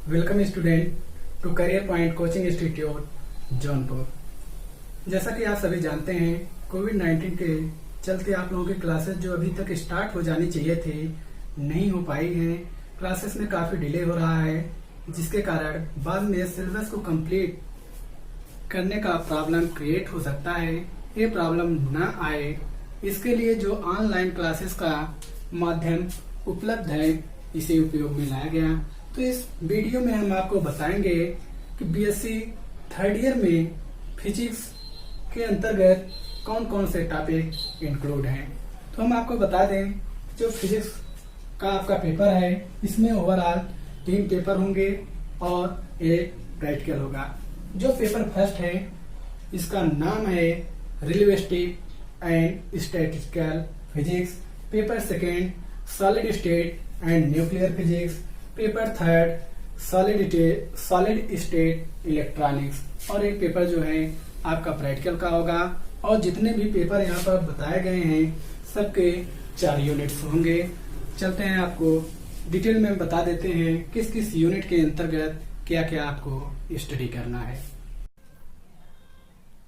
Welcome student to career point coaching institute Jaunpur. जैसा कि आप सभी जानते हैं, कोविड-19 के चलते आप लोगों की क्लासेस जो अभी तक स्टार्ट हो जानी चाहिए थी नहीं हो पाई हैं। क्लासेस में काफी डिले हो रहा है, जिसके कारण बाद में सिलेबस को कंप्लीट करने का प्रॉब्लम क्रिएट हो सकता है। ये प्रॉब्लम न आए, इसके लिए जो ऑनलाइन क्लासेस का माध्यम उपलब्ध है, इसे उपयोग में लाया गया। तो इस वीडियो में हम आपको बताएंगे कि बीएससी थर्ड ईयर में फिजिक्स के अंतर्गत कौन कौन से टॉपिक इंक्लूड हैं। तो हम आपको बता दें, जो फिजिक्स का आपका पेपर है, इसमें ओवरऑल 3 पेपर होंगे और एक प्रैक्टिकल होगा। जो पेपर फर्स्ट है, इसका नाम है relativistic and statistical physics. Paper second solid state and nuclear physics. Paper third solid state electronics. और एक पेपर जो है आपका प्रैक्टिकल का होगा। और जितने भी पेपर यहाँ पर बताए गए हैं, सबके 4 यूनिट्स होंगे। चलते हैं, आपको डिटेल में बता देते हैं किस किस यूनिट के अंतर्गत क्या क्या आपको स्टडी करना है।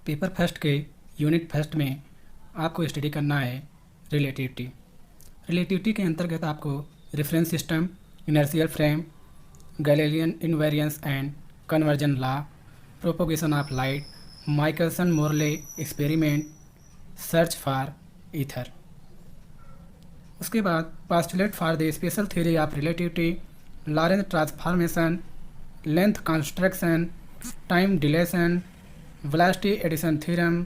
पेपर फर्स्ट के यूनिट फर्स्ट में आपको स्टडी करना है रिलेटिविटी। रिलेटिविटी के अंतर्गत आपको reference system, inertial frame, Galilean invariance and conversion law, propagation of light, Michelson Morley experiment, search for ether. उसके बाद postulate for the special theory of relativity, Lorentz transformation, length construction, time dilation, velocity addition theorem,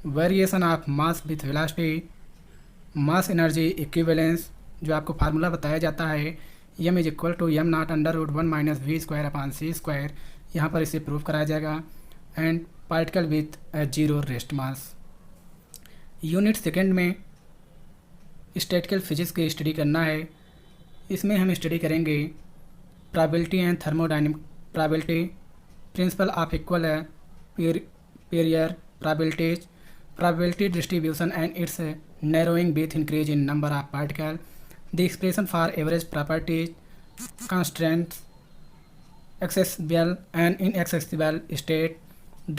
variation of mass with velocity, mass energy equivalence, जो आपको formula बताया जाता है m is equal to m not under root 1 minus v square upon c square. यहाँ पर इसे prove कराया जाएगा। And particle with zero rest mass. Unit second में स्टैटिकल फिजिक्स की स्टडी करना है। इसमें हम स्टडी करेंगे probability and thermodynamic probability, principle of equal Periyar probabilities, probability distribution and its narrowing with increase in number of particles, the expression for average properties, constraints, accessible and inaccessible state,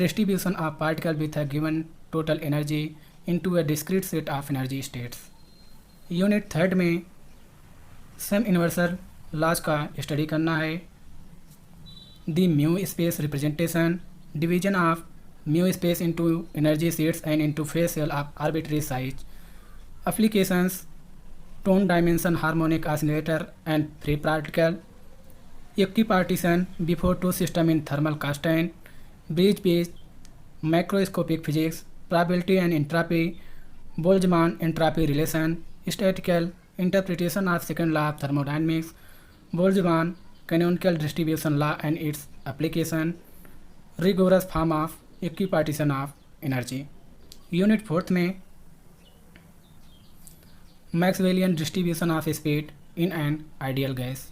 distribution of particle with a given total energy into a discrete set of energy states। Unit third में सम universal laws का study करना है। The mu space representation, division of mu space into energy sets and into phase cell of arbitrary size, applications, tone dimension harmonic oscillator and free particle, equipartition before two system in thermal constant, bridge based macroscopic physics, probability and entropy, Boltzmann entropy relation, statistical interpretation of second law of thermodynamics, Boltzmann canonical distribution law and its application, rigorous form of equipartition of energy. Unit fourth में Maxwellian distribution of speed in an ideal gas.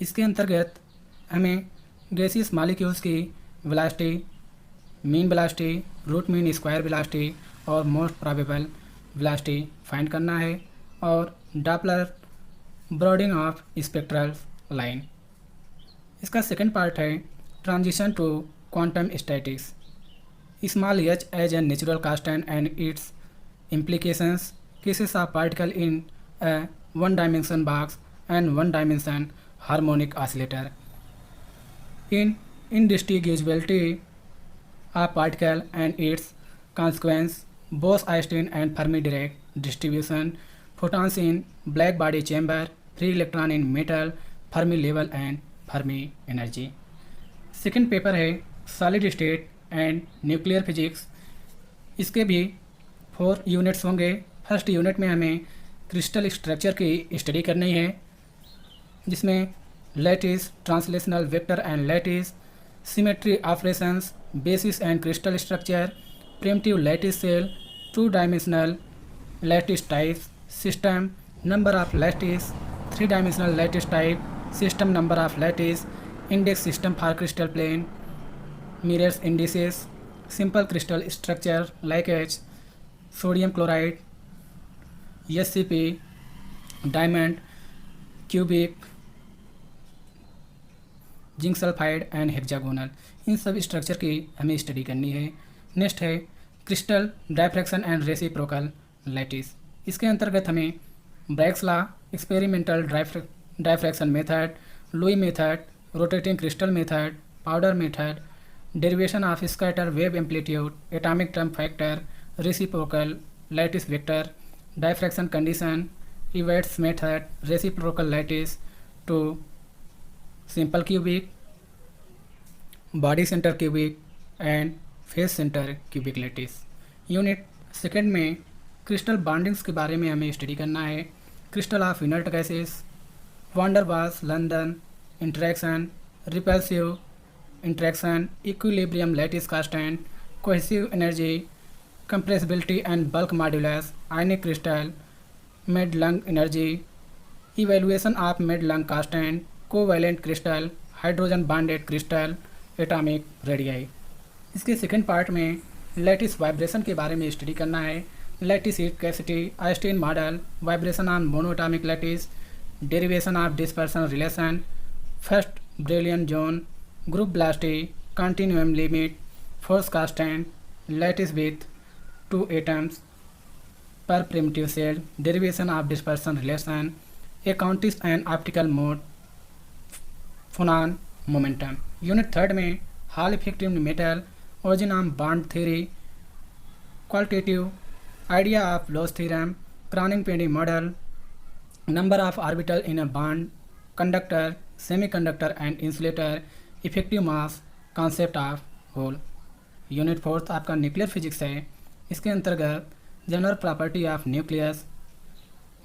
इसके अंतर्गत हमें gaseous molecules की velocity, mean velocity, root mean square velocity और most probable velocity find करना है। और Doppler broadening of spectral line. इसका सेकंड पार्ट है transition to quantum statics, small h as a natural constant and its implications, cases of particle in a one-dimension box and one-dimension harmonic oscillator, in indistinguishability of particle and its consequence, Bose-Einstein and Fermi-Dirac distribution, photons in black body chamber, free electron in metal, Fermi level and Fermi energy। Second paper है solid state and nuclear physics. इसके भी 4 units होंगे। First unit में हमें crystal structure की study करनी है, जिसमें lattice, translational vector and lattice, symmetry operations, basis and crystal structure, primitive lattice cell, 2 dimensional lattice type system, number of lattice, 3 dimensional lattice type system, number of lattice, index system for crystal plane, mirrors indices, simple crystal structure like H, sodium chloride, SCP, diamond, cubic, zinc sulphide and hexagonal. इन सब structure की हमें study करनी है। Next है crystal diffraction and reciprocal lattice. इसके अंतर्गत हमें Bragg's law, experimental diffraction method, Laue method, rotating crystal method, powder method, derivation of scatter wave amplitude, atomic term factor, reciprocal lattice vector, diffraction condition, Ewald's method, reciprocal lattice to simple cubic, body centre cubic and face centre cubic lattice. Unit second में crystal bondings के बारे में हमें study करना है। Crystal of inert gases, van der Waals London interaction, repulsive interaction, equilibrium lattice constant, cohesive energy, compressibility and bulk modulus, ionic crystal, Madelung energy, evaluation of Madelung constant, covalent crystal, hydrogen bonded crystal, atomic radii. इसके second part में lattice vibration के बारे में study करना है। Lattice heat capacity, Einstein model, vibration on monoatomic lattice, derivation of dispersion relation, first Brillouin zone, group velocity, continuum limit, force constant, lattice with 2 atoms per primitive cell, derivation of dispersion relation, a countess and optical mode, phonon momentum। Unit third में Hall effect in metal, origin of bond theory, qualitative, idea of loss theorem, Cronin-Peary model, number of orbital in a bond, conductor, semiconductor and insulator, effective mass, concept of whole। Unit fourth आपका nuclear physics है। इसके अंतर्गत general property of nucleus,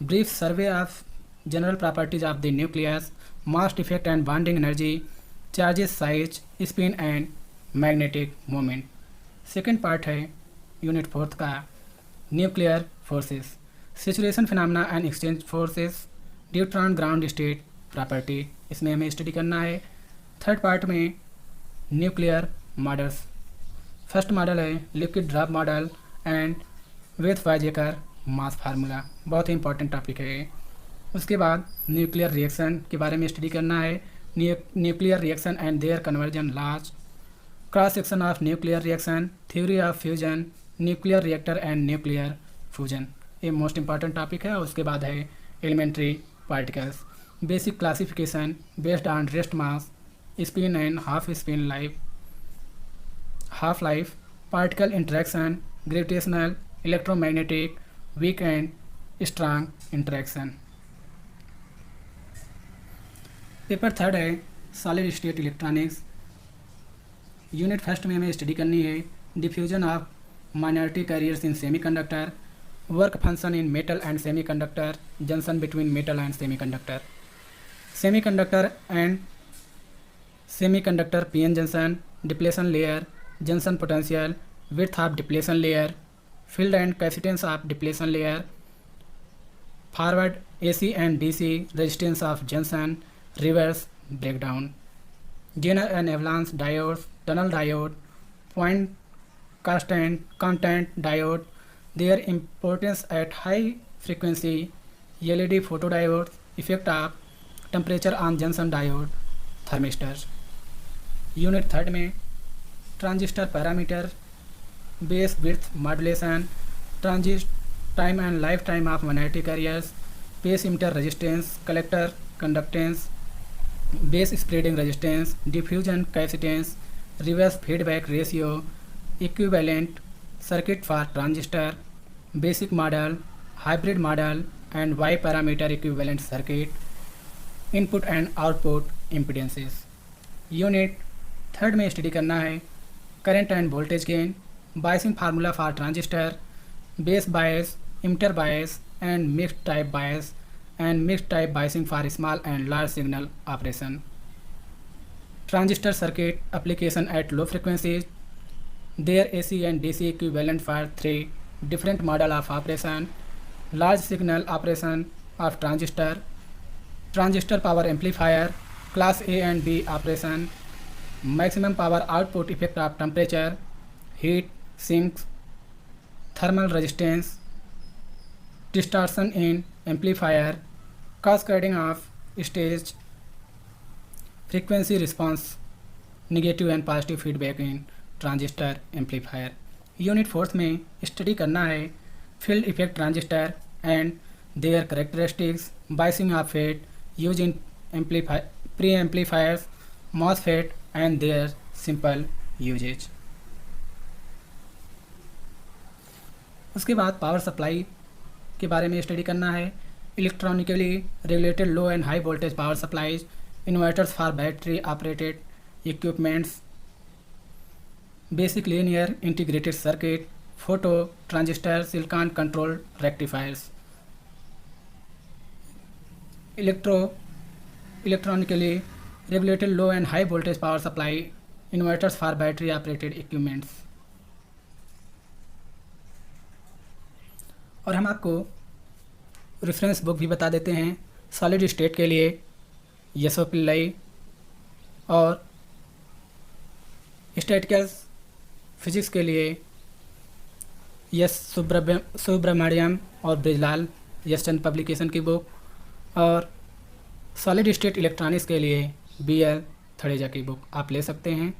brief survey of general properties of the nucleus, mass effect and bonding energy, charges size, spin and magnetic moment. Second part है unit fourth का nuclear forces, situation phenomena and exchange forces, neutron ground state property. इसमें हमें study करना है। Third part में nuclear models. First model है liquid drop model and width वाइजेकर mass formula, बहुत ही important topic है। उसके बाद न्यूक्लियर रिएक्शन के बारे में स्टडी करना है। Nuclear reaction and their conversion laws, cross section of nuclear reaction, theory of fusion, nuclear reactor and nuclear fusion, ये मोस्ट इंपॉर्टेंट टॉपिक है। उसके बाद है elementary particles, basic classification based on rest mass, spin and half spin life, half life, particle interaction, gravitational, electromagnetic, weak and strong interaction. Paper third है solid state electronics. Unit first में हमें study करनी है diffusion of minority carriers in semiconductor, work function in metal and semiconductor, junction between metal and semiconductor, semiconductor and semiconductor PN junction, depletion layer, junction potential, width of depletion layer, field and capacitance of depletion layer, forward AC and DC resistance of junction, reverse breakdown, Zener and avalanche diodes, tunnel diode, point content diode, their importance at high frequency, LED photodiodes, effect of temperature on junction diode, thermistors। Unit third में transistor parameter, base width modulation, transit time and life time of minority carriers, base emitter resistance, collector conductance, base spreading resistance, diffusion capacitance, reverse feedback ratio, equivalent circuit for transistor, basic model, hybrid model and Y parameter equivalent circuit, input and output impedances. Unit third में study करना है current and voltage gain, biasing formula for transistor, base bias, emitter bias and mixed type bias and mixed type biasing for small and large signal operation, transistor circuit application at low frequencies, their AC and DC equivalent for 3 different model of operation, large signal operation of transistor, transistor power amplifier, class A and B operation, maximum power output effect of temperature, heat sinks, thermal resistance, distortion in amplifier, cascading of stage, frequency response, negative and positive feedback in transistor amplifier. Unit 4 में study करना है field effect transistor and their characteristics, biasing of FET use in pre amplifiers, MOSFET and their simple usages. उसके बाद power supply के बारे में study करना है। Electronically regulated low and high voltage power supplies, inverters for battery operated equipments, basic linear integrated circuit, photo transistor, silicon control rectifiers. Electronically regulated low and high voltage power supply, inverters for battery operated equipments. और हम आपको reference book भी बता देते हैं। Solid state के लिए यशो पिल्लई और स्टैटिकल फिजिक्स के लिए यस सुब्रमण्यम और ब्रिजलाल यशचंद पब्लिकेशन की बुक, और सॉलिड स्टेट इलेक्ट्रॉनिक्स के लिए BL थड़ेजा की बुक आप ले सकते हैं,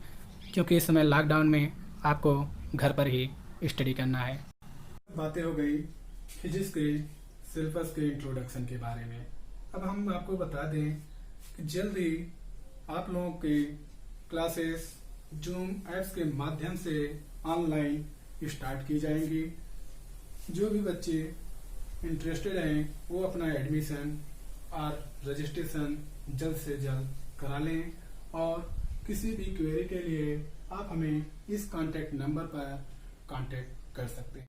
क्योंकि इस समय लॉकडाउन में आपको घर पर ही स्टडी करना है। बातें हो गई फिजिक्स के सिलेबस के इंट्रोडक्शन के बारे में। अब हम आपको बता दें कि जल्दी आप लोगों के क्लासेस जूम ऐप्स के माध्यम से ऑनलाइन स्टार्ट की जाएंगी। जो भी बच्चे इंटरेस्टेड हैं वो अपना एडमिशन और रजिस्ट्रेशन जल्द से जल्द करा लें, और किसी भी क्वेरी के लिए आप हमें इस कांटेक्ट नंबर पर कांटेक्ट कर सकते हैं।